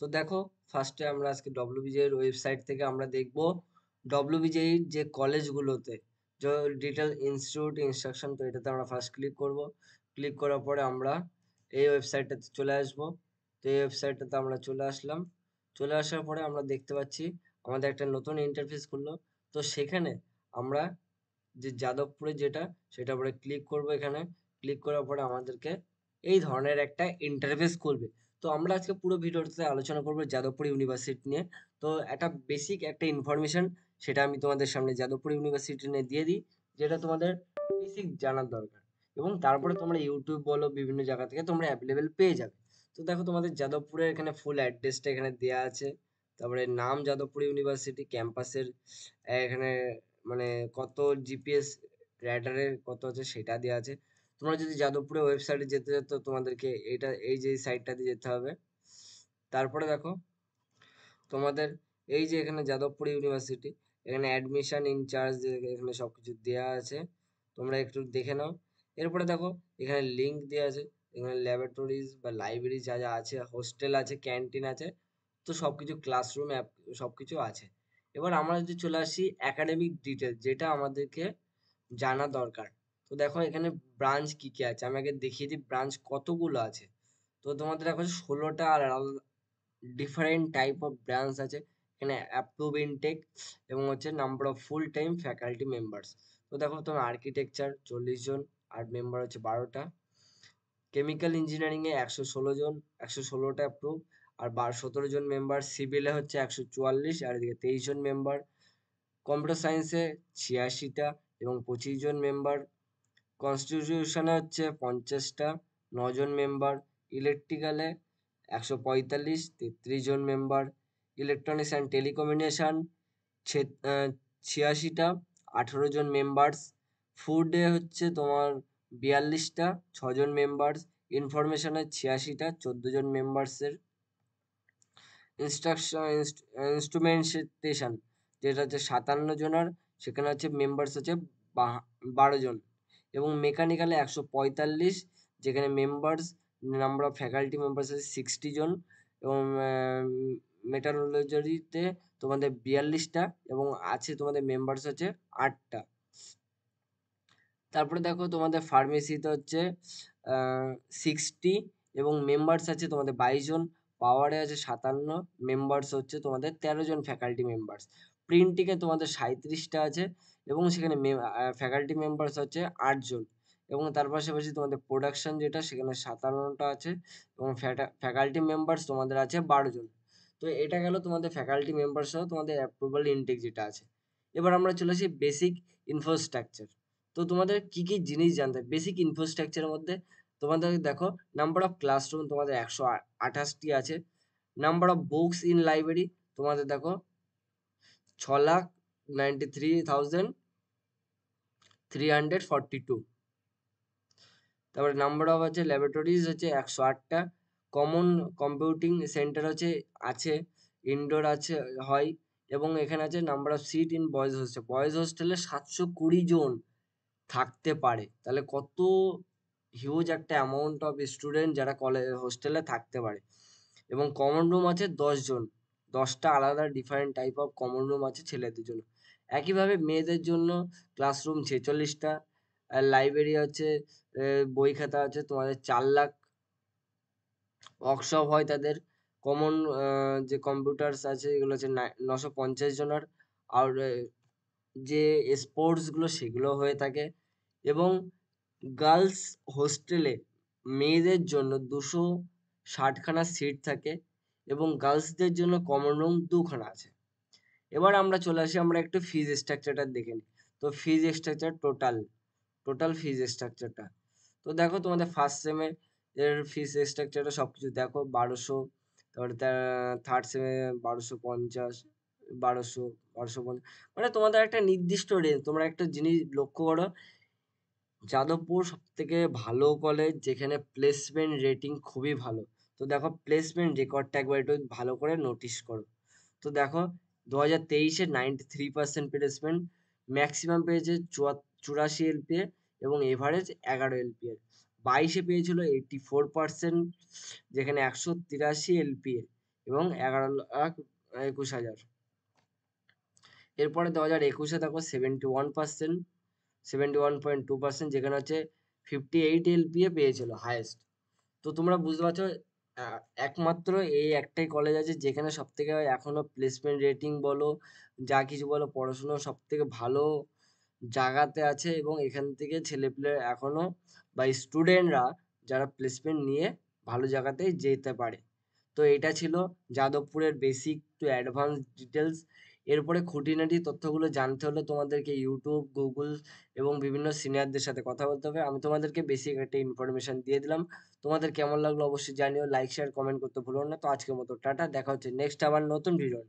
তো দেখো, ফার্স্টে আমরা আজকে ডব্লিউবিজেই এর ওয়েবসাইট থেকে আমরা দেখব ডব্লিউবিজেই যে কলেজগুলোতে যে ডিটেল ইনস্টিটিউট ইনস্ট্রাকশন। তো এটাতে আমরা ফার্স্ট ক্লিক করব। ক্লিক করার পরে আমরা এই ওয়েবসাইটটাতে চলে আসব। তো এই ওয়েবসাইটটাতে আমরা চলে আসলাম। চলে আসার পরে আমরা দেখতে পাচ্ছি আমাদের একটা নতুন ইন্টারফেস খুললো। তো সেখানে আমরা যে যাদবপুরে যেটা, সেটার উপরে ক্লিক করব। এখানে ক্লিক করার পরে আমাদেরকে এই ধরনের একটা ইন্টারফেস খুলবে। তো আমরা আজকে পুরো ভিডিওটাতে আলোচনা করব যাদবপুর ইউনিভার্সিটি নিয়ে। তো একটা বেসিক একটা ইনফরমেশন সেটা আমি তোমাদের সামনে যাদবপুর ইউনিভার্সিটি নিয়ে দিয়ে দিই, যেটা তোমাদের বেসিক জানার দরকার। এবং তারপরে তোমরা ইউটিউব বলো, বিভিন্ন জায়গা থেকে তোমরা অ্যাভেলেবেল পেয়ে যাবে। তো দেখো, তোমাদের যাদবপুরের এখানে ফুল অ্যাড্রেসটা এখানে দেওয়া আছে। তারপরে নাম যাদবপুর ইউনিভার্সিটি, ক্যাম্পাসের এখানে মানে কত জিপিএস র্যাডারের কত আছে সেটা দেওয়া আছে। তোমরা যদি যাদবপুরের ওয়েবসাইটে যেতে চাও তো তোমাদেরকে এই যে সাইটটাতে যেতে হবে। তারপরে দেখো, তোমাদের এই যে এখানে যাদবপুর ইউনিভার্সিটি, এখানে অ্যাডমিশন ইনচার্জ এখানে সব কিছু দেওয়া আছে, তোমরা একটু দেখে নাও। এরপরে দেখো, এখানে লিঙ্ক দেওয়া আছে। এখানে ল্যাবরেটরিজ বা লাইব্রেরি যা যা আছে, হোস্টেল আছে, ক্যান্টিন আছে। তো সব কিছু ক্লাসরুম অ্যাপ সব কিছু আছে। এবার আমরা যদি চলে আসি একাডেমিক ডিটেলস, যেটা আমাদেরকে জানা দরকার। তো দেখো, এখানে ব্রাঞ্চ কি কি আছে আমি আগে দেখিয়ে দিই, ব্রাঞ্চ কতগুলো আছে। তো তোমাদের দেখো 16টা আর ডিফারেন্ট টাইপ অফ ব্রাঞ্চ আছে। এখানে অ্যাপ্রুভ ইনটেক এবং হচ্ছে number of full time faculty members. তো দেখো, তোমার আর্কিটেকচার 40 জন আর মেম্বার হচ্ছে 12টা। কেমিক্যাল ইঞ্জিনিয়ারিং এ 116 জন, 116টা অ্যাপ্রুভ আর 17 জন মেম্বার। সিভিলে হচ্ছে 144 আর এদিকে 23 জন মেম্বার। কম্পিউটার সায়েন্সে 86টা এবং 25 জন মেম্বার। কনস্টিটিউশনে হচ্ছে 50টা, 9 জন মেম্বার। ইলেকট্রিক্যালে 145, 33 জন মেম্বার। ইলেকট্রনিক্স অ্যান্ড টেলিকমিউনিকেশন 86টা, 18 জন মেম্বার্স। ফুডে হচ্ছে তোমার 42টা, 6 জন মেম্বার্স। ইনফরমেশনে 86টা, 14 জন মেম্বার্সের। ইনস্ট্রাকশন ইনস্ট্রুমেন্টেশন যেটা হচ্ছে 57 জনের, সেখানে হচ্ছে মেম্বার্স হচ্ছে 12 জন। এবং মেকানিক্যালে 145, যেখানে members number of faculty members আছে 60 জন। এবং মেটারোলজিতে তোমাদের 42টা এবং আছে তোমাদের মেম্বার্স হচ্ছে 8টা। তারপরে দেখো, তোমাদের ফার্মেসিতে হচ্ছে 60 এবং মেম্বার্স আছে তোমাদের 22 জন। পাওয়ারে আছে 57, মেম্বার্স হচ্ছে তোমাদের 13 জন ফ্যাকাল্টি মেম্বার্স। প্রিন্টিংয়ে তোমাদের 37টা আছে এবং সেখানে ফ্যাকাল্টি মেম্বার্স হচ্ছে 8 জন। এবং তার পাশাপাশি তোমাদের প্রোডাকশন যেটা, সেখানে 57টা আছে এবং ফ্যাকাল্টি মেম্বার্স তোমাদের আছে 12 জন। তো এটা গেল তোমাদের ফ্যাকাল্টি মেম্বার সহ তোমাদের অ্যাপ্রুভাল ইনটেক যেটা আছে। এবার আমরা চলে আসি বেসিক ইনফ্রাস্ট্রাকচার। তো তোমাদের কি কি জিনিস জানতে হবে বেসিক ইনফ্রাস্ট্রাকচারের মধ্যে? তোমাদের দেখো, নাম্বার অফ ক্লাসরুম তোমাদের 128টি আছে। Number of books in library তোমাদের দেখো 6,93,342। তারপরে নাম্বার অফ হচ্ছে ল্যাবরেটরিজ হচ্ছে 108টা। কমন কম্পিউটিং সেন্টার হচ্ছে আছে, ইনডোর আছে হয়। এবং এখানে আছে number of seat in boys hostel. Boys হোস্টেলে 720 জন থাকতে পারে। তাহলে কত হিউজ একটা অ্যামাউন্ট অফ স্টুডেন্ট যারা কলেজ হোস্টেলে থাকতে পারে। এবং কমন রুম আছে 10 জন, 10টা আলাদা different type of common room আছে ছেলেদের জন্য। একইভাবে মেয়েদের জন্য ক্লাসরুম 46টা। লাইব্রেরি আছে, বই খাতা আছে তোমাদের 4 লাখ। ওয়ার্কশপ হয় তাদের। কমন যে কম্পিউটার্স আছে এগুলো হচ্ছে 950 জনের। আর যে স্পোর্টসগুলো সেগুলো হয়ে থাকে। এবং গার্লস হোস্টেলে মেয়েদের জন্য 260খানা সিট থাকে এবং গার্লসদের জন্য কমন রুম 2খানা আছে। এবার আমরা চলে আসি, আমরা একটু ফিজ স্ট্রাকচারটা দেখে নিই। তো ফিজ স্ট্রাকচার টোটাল ফিজ স্ট্রাকচারটা, তো দেখো তোমাদের ফার্স্ট সেমে এর ফিজ স্ট্রাকচারটা সব কিছু দেখো 1200। তারপরে থার্ড সেমে 1250, 1200, 1250। মানে তোমাদের একটা নির্দিষ্ট রেঞ্জ। তোমরা একটা জিনিস লক্ষ্য করো, যাদবপুর সবথেকে ভালো কলেজ যেখানে প্লেসমেন্ট রেটিং খুবই ভালো। তো দেখো, প্লেসমেন্ট রেকর্ডটা একবার একটু ভালো করে নোটিস করো। তো দেখো, 2023-এ 93% প্লেসমেন্ট, ম্যাক্সিমাম পেয়েছে 84 এলপিএ এবং এভারেজ 11 এলপিএ। 22-এ পেয়েছিল 84%, যেখানে 183 এলপিএ এবং 11,21,000। এরপরে 2021-এ দেখো 71%, 71.2%, যেখানে হচ্ছে 58 LPA পেয়েছিল হাইয়েস্ট। তো তোমরা বুঝতে পারছো, একমাত্র এই একটাই কলেজ আছে যেখানে সব থেকে এখনো প্লেসমেন্ট রেটিং বলো, যা কিছু বলো, পড়াশুনো সব থেকে ভালো জায়গাতে আছে, এবং এখান থেকে ছেলেপিলে এখনো বা স্টুডেন্টরা যারা প্লেসমেন্ট নিয়ে ভালো জায়গাতেই যেতে পারে। তো এটা ছিল যাদবপুরের বেসিক টু অ্যাডভান্স ডিটেলস। এরপরে খুঁটিনাটি তথ্যগুলো জানতে হলে তোমাদেরকে ইউটিউব, গুগল এবং বিভিন্ন সিনিয়রদের সাথে কথা বলতে হবে। আমি তোমাদেরকে বেসিক একটা ইনফরমেশন দিয়ে দিলাম। তোমাদের কেমন লাগলো অবশ্যই জানিও, লাইক শেয়ার কমেন্ট করতে ভুলো না। তো আজকের মতো টাটা, দেখা হচ্ছে নেক্সট আবার নতুন ভিডিও।